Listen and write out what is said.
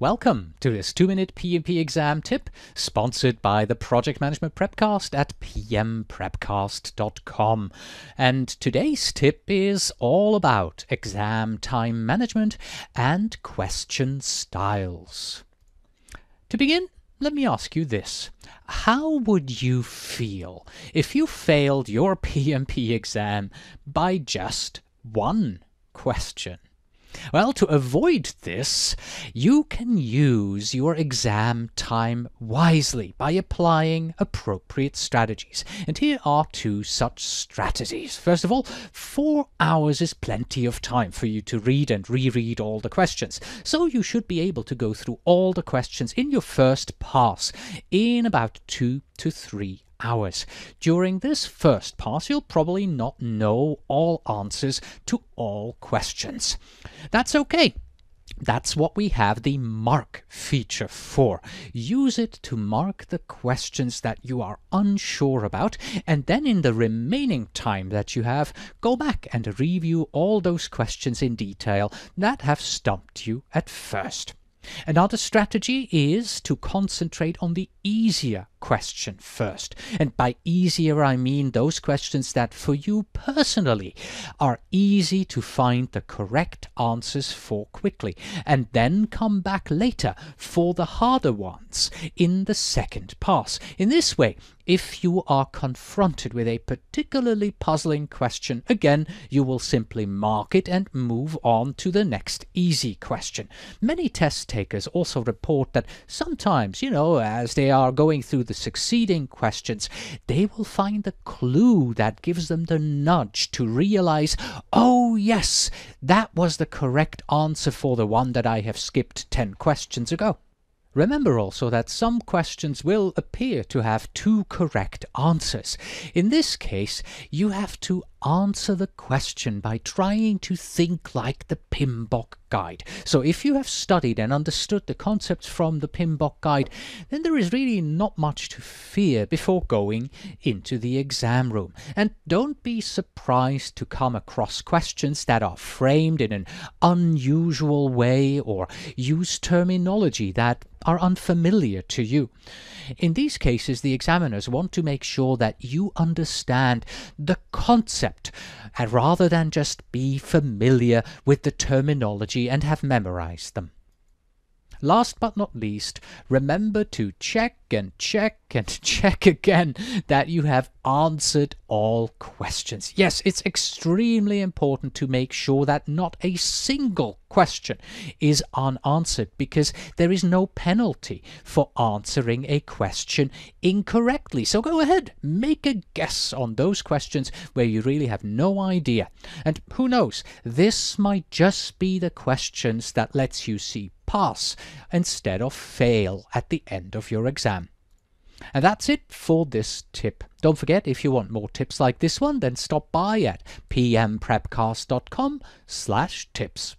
Welcome to this 2-minute PMP exam tip, sponsored by the Project Management Prepcast at pmprepcast.com. And today's tip is all about exam time management and question styles. To begin, let me ask you this. How would you feel if you failed your PMP exam by just one question? Well, to avoid this, you can use your exam time wisely by applying appropriate strategies. And here are two such strategies. First of all, 4 hours is plenty of time for you to read and reread all the questions. So you should be able to go through all the questions in your first pass in about 2 to 3 hours. During this first pass, you'll probably not know all answers to all questions. That's okay. That's what we have the mark feature for. Use it to mark the questions that you are unsure about, and then in the remaining time that you have, go back and review all those questions in detail that have stumped you at first. Another strategy is to concentrate on the easier question first. And by easier, I mean those questions that for you personally are easy to find the correct answers for quickly, and then come back later for the harder ones in the second pass. In this way, if you are confronted with a particularly puzzling question, again, you will simply mark it and move on to the next easy question. Many test takers also report that sometimes, as they are going through the succeeding questions, they will find the clue that gives them the nudge to realize, oh yes, that was the correct answer for the one that I have skipped 10 questions ago. Remember also that some questions will appear to have 2 correct answers. In this case, you have to answer the question by trying to think like the PMBOK guide. So if you have studied and understood the concepts from the PMBOK guide, then there is really not much to fear before going into the exam room. And don't be surprised to come across questions that are framed in an unusual way or use terminology that are unfamiliar to you. In these cases, the examiners want to make sure that you understand the concept rather than just be familiar with the terminology and have memorized them. Last but not least, remember to check and check and check again that you have answered all questions. Yes, it's extremely important to make sure that not a single question is unanswered, because there is no penalty for answering a question incorrectly. So go ahead, make a guess on those questions where you really have no idea. And who knows, this might just be the questions that lets you see pass instead of fail at the end of your exam. And that's it for this tip. Don't forget, if you want more tips like this one, then stop by at pmprepcast.com/tips.